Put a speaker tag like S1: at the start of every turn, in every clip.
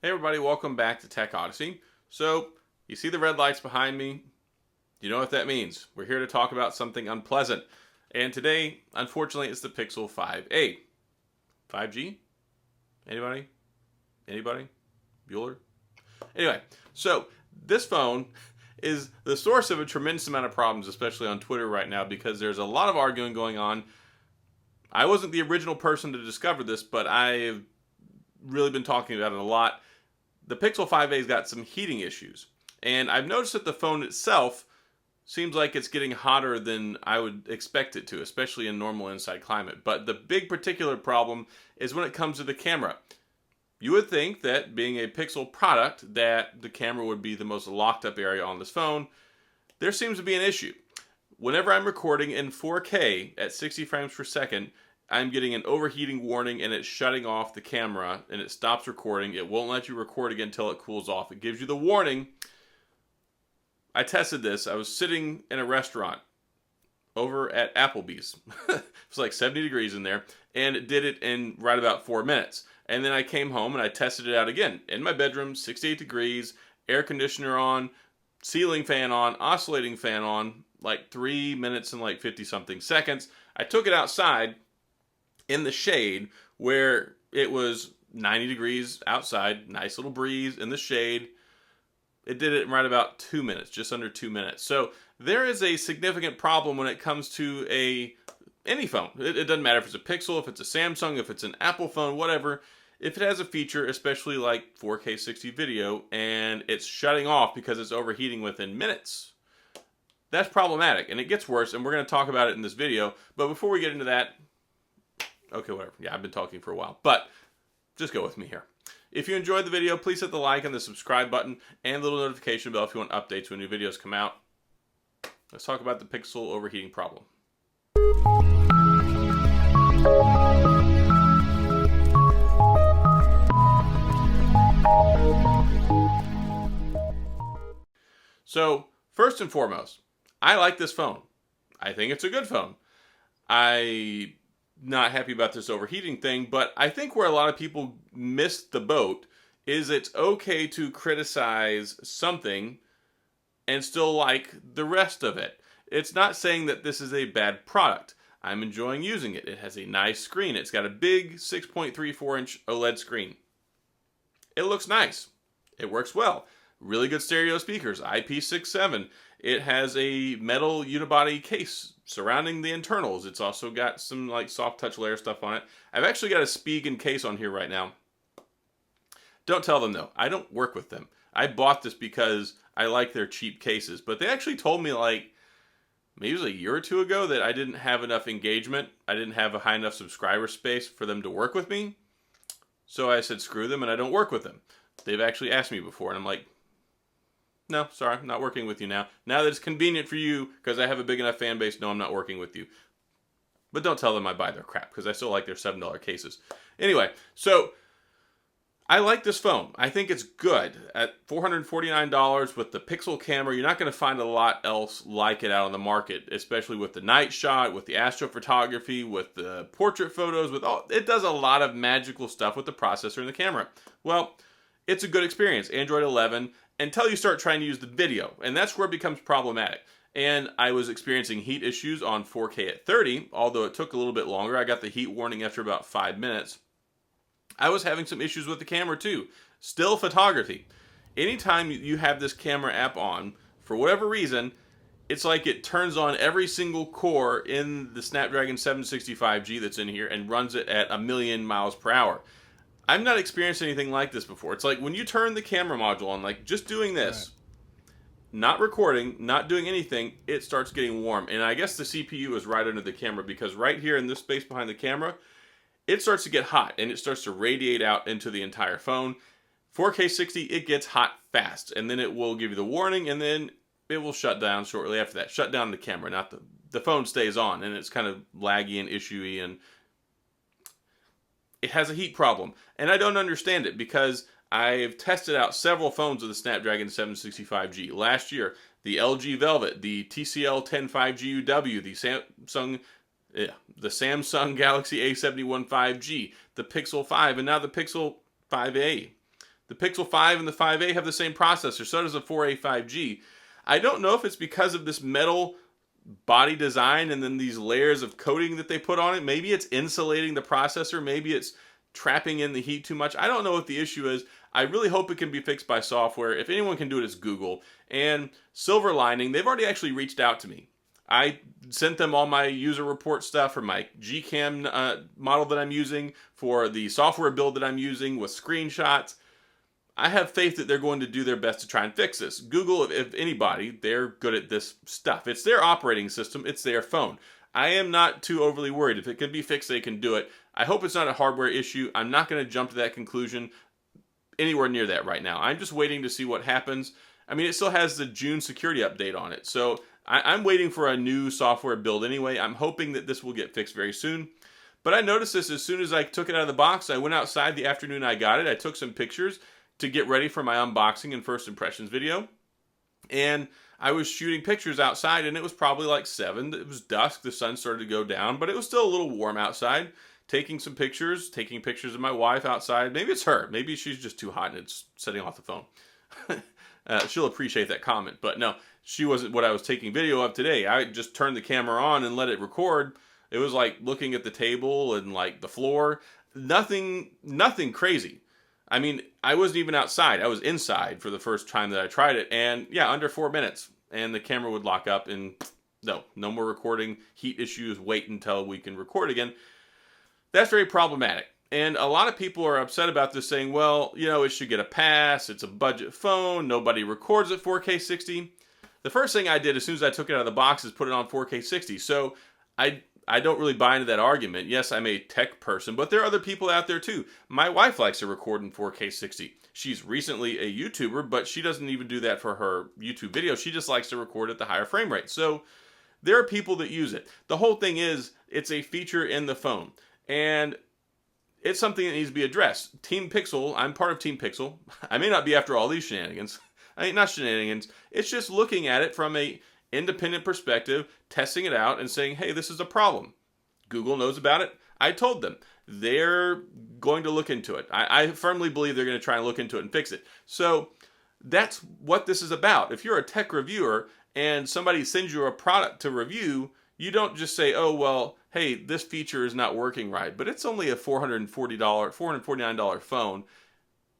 S1: Hey everybody, welcome back to TechOdyssey. So, you see the red lights behind me? You know what that means. We're here to talk about something unpleasant. And today, unfortunately, it's the Pixel 5a. 5G? Anybody? Anybody? Bueller? Anyway, so this phone is the source of a tremendous amount of problems, especially on Twitter right now, because there's a lot of arguing going on. I wasn't the original person to discover this, but I've really been talking about it a lot. The Pixel 5a's got some heating issues, and I've noticed that the phone itself seems like it's getting hotter than I would expect it to, especially in normal inside climate. But the big particular problem is when it comes to the camera. You would think that being a Pixel product, that the camera would be the most locked up area on this phone. There seems to be an issue. Whenever I'm recording in 4K at 60 frames per second, I'm getting an overheating warning and it's shutting off the camera and it stops recording. It won't let you record again until it cools off. It gives you the warning. I tested this. I was sitting in a restaurant over at Applebee's. It was like 70 degrees in there, and it did it in right about 4 minutes. And then I came home and I tested it out again. In my bedroom, 68 degrees, air conditioner on, ceiling fan on, oscillating fan on, like 3 minutes and like 50 something seconds. I took it outside in the shade where it was 90 degrees outside, nice little breeze in the shade. It did it in right about 2 minutes, just under 2 minutes. So there is a significant problem when it comes to any phone. It doesn't matter if it's a Pixel, if it's a Samsung, if it's an Apple phone, whatever. If it has a feature, especially like 4K 60 video, and it's shutting off because it's overheating within minutes, that's problematic. And it gets worse, and we're going to talk about it in this video. But before we get into that, okay, whatever. Yeah, I've been talking for a while, but just go with me here. If you enjoyed the video, please hit the like and the subscribe button and the little notification bell if you want updates when new videos come out. Let's talk about the Pixel overheating problem. So, first and foremost, I like this phone. I think it's a good phone. I'm not happy about this overheating thing, but I think where a lot of people miss the boat is it's okay to criticize something and still like the rest of it. It's not saying that this is a bad product. I'm enjoying using it. It has a nice screen. It's got a big 6.34-inch OLED screen. It looks nice. It works well. Really good stereo speakers, IP67. It has a metal unibody case surrounding the internals. It's also got some like soft touch layer stuff on it. I've actually got a Spigen case on here right now. Don't tell them though. I don't work with them. I bought this because I like their cheap cases, but they actually told me like maybe it was a year or two ago that I didn't have enough engagement. I didn't have a high enough subscriber space for them to work with me. So I said screw them and I don't work with them. They've actually asked me before and I'm like, no, sorry, I'm not working with you now. Now that it's convenient for you because I have a big enough fan base, no, I'm not working with you. But don't tell them I buy their crap because I still like their $7 cases. Anyway, so I like this phone. I think it's good. At $449 with the Pixel camera, you're not going to find a lot else like it out on the market, especially with the night shot, with the astrophotography, with the portrait photos, with all. It does a lot of magical stuff with the processor and the camera. Well, it's a good experience. Android 11 until you start trying to use the video, and that's where it becomes problematic. And I was experiencing heat issues on 4K at 30, although it took a little bit longer. I got the heat warning after about 5 minutes. I was having some issues with the camera too. Still photography. Anytime you have this camera app on, for whatever reason, it's like it turns on every single core in the Snapdragon 765G that's in here and runs it at 1,000,000 miles per hour. I've not experienced anything like this before. It's like when you turn the camera module on, like just doing this, not recording, not doing anything, it starts getting warm. And I guess the CPU is right under the camera because right here in this space behind the camera, it starts to get hot and it starts to radiate out into the entire phone. 4K 60, it gets hot fast and then it will give you the warning and then it will shut down shortly after that. Shut down the camera, not the phone stays on and it's kind of laggy and issuey and it has a heat problem. And I don't understand it because I've tested out several phones with the Snapdragon 765G. Last year, the LG Velvet, the TCL 10 5G UW, the Samsung Galaxy A71 5G, the Pixel 5, and now the Pixel 5a. The Pixel 5 and the 5a have the same processor. So does the 4a 5G. I don't know if it's because of this metal body design and then these layers of coating that they put on it. Maybe it's insulating the processor. Maybe it's trapping in the heat too much. I don't know what the issue is. I really hope it can be fixed by software. If anyone can do it, it's Google. And Silver Lining, they've already actually reached out to me. I sent them all my user report stuff for my Gcam model that I'm using, for the software build that I'm using with screenshots. I have faith that they're going to do their best to try and fix this. Google, if anybody, they're good at this stuff. It's their operating system. It's their phone. I am not too overly worried. If it can be fixed, they can do it. I hope it's not a hardware issue. I'm not going to jump to that conclusion anywhere near that right now. I'm just waiting to see what happens. I mean, it still has the June security update on it. So I'm waiting for a new software build anyway. I'm hoping that this will get fixed very soon. But I noticed this as soon as I took it out of the box. I went outside the afternoon I got it. I took some pictures to get ready for my unboxing and first impressions video. And I was shooting pictures outside, and it was probably like 7. It was dusk. The sun started to go down, but it was still a little warm outside. Taking pictures of my wife outside. Maybe it's her. Maybe she's just too hot and it's setting off the phone. She'll appreciate that comment. But no, she wasn't what I was taking video of today. I just turned the camera on and let it record. It was like looking at the table and like the floor. Nothing crazy. I mean, I wasn't even outside. I was inside for the first time that I tried it. And yeah, under 4 minutes. And the camera would lock up and no more recording. Heat issues. Wait until we can record again. That's very problematic. And a lot of people are upset about this, saying, well, you know, it should get a pass. It's a budget phone. Nobody records at 4K 60. The first thing I did as soon as I took it out of the box is put it on 4K 60. So I don't really buy into that argument. Yes, I'm a tech person, but there are other people out there too. My wife likes to record in 4K 60. She's recently a YouTuber, but she doesn't even do that for her YouTube videos. She just likes to record at the higher frame rate. So there are people that use it. The whole thing is, it's a feature in the phone. And it's something that needs to be addressed. Team Pixel, I'm part of Team Pixel. I may not be after all these shenanigans. I mean, not shenanigans. It's just looking at it from a independent perspective, testing it out and saying, hey, this is a problem. Google knows about it. I told them. They're going to look into it. I firmly believe they're going to try and look into it and fix it. So that's what this is about. If you're a tech reviewer and somebody sends you a product to review, you don't just say, oh, well, hey, this feature is not working right, but it's only a $449 phone.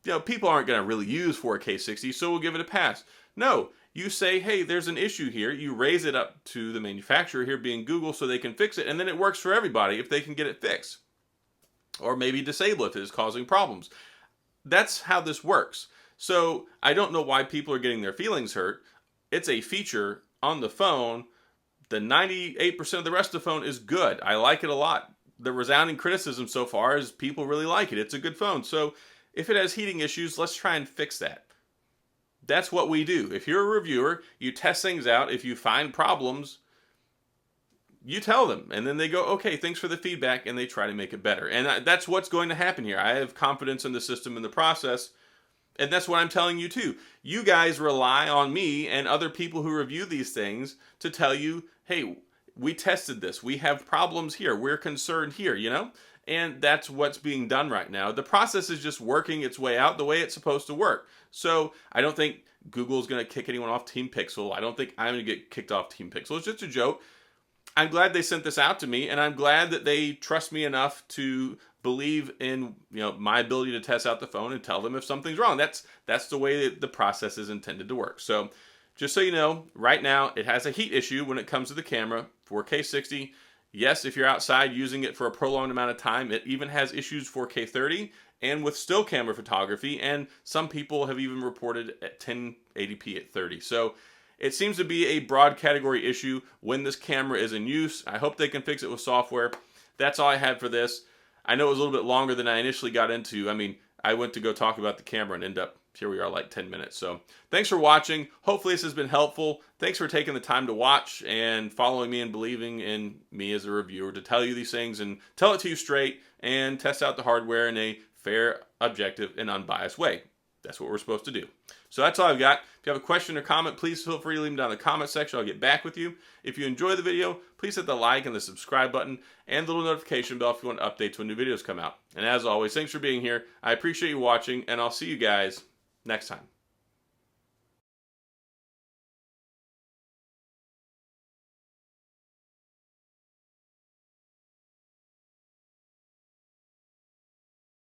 S1: You know, people aren't going to really use 4K 60, so we'll give it a pass. No, you say, hey, there's an issue here. You raise it up to the manufacturer, here being Google, so they can fix it, and then it works for everybody if they can get it fixed. Or maybe disable it if it is causing problems. That's how this works. So I don't know why people are getting their feelings hurt. It's a feature on the phone. The 98% of the rest of the phone is good. I like it a lot. The resounding criticism so far is people really like it. It's a good phone. So if it has heating issues, let's try and fix that. That's what we do. If you're a reviewer, you test things out. If you find problems, you tell them. And then they go, okay, thanks for the feedback, and they try to make it better. And that's what's going to happen here. I have confidence in the system and the process. And that's what I'm telling you too. You guys rely on me and other people who review these things to tell you, hey, we tested this. We have problems here. We're concerned here, you know? And that's what's being done right now. The process is just working its way out the way it's supposed to work. So I don't think Google's going to kick anyone off Team Pixel. I don't think I'm going to get kicked off Team Pixel. It's just a joke. I'm glad they sent this out to me, and I'm glad that they trust me enough to believe in, you know, my ability to test out the phone and tell them if something's wrong. That's the way that the process is intended to work. So just so you know, right now it has a heat issue when it comes to the camera, 4K 60. Yes, if you're outside using it for a prolonged amount of time, it even has issues 4K 30 and with still camera photography, and some people have even reported at 1080p at 30. So it seems to be a broad category issue when this camera is in use. I hope they can fix it with software. That's all I had for this. I know it was a little bit longer than I initially got into. I mean, I went to go talk about the camera and end up, here we are, like 10 minutes. So thanks for watching. Hopefully this has been helpful. Thanks for taking the time to watch and following me and believing in me as a reviewer to tell you these things and tell it to you straight and test out the hardware in a fair, objective, and unbiased way. That's what we're supposed to do. So that's all I've got. If you have a question or comment, please feel free to leave them down in the comment section. I'll get back with you. If you enjoy the video, please hit the like and the subscribe button and the little notification bell if you want updates when new videos come out. And as always, thanks for being here. I appreciate you watching, and I'll see you guys next time.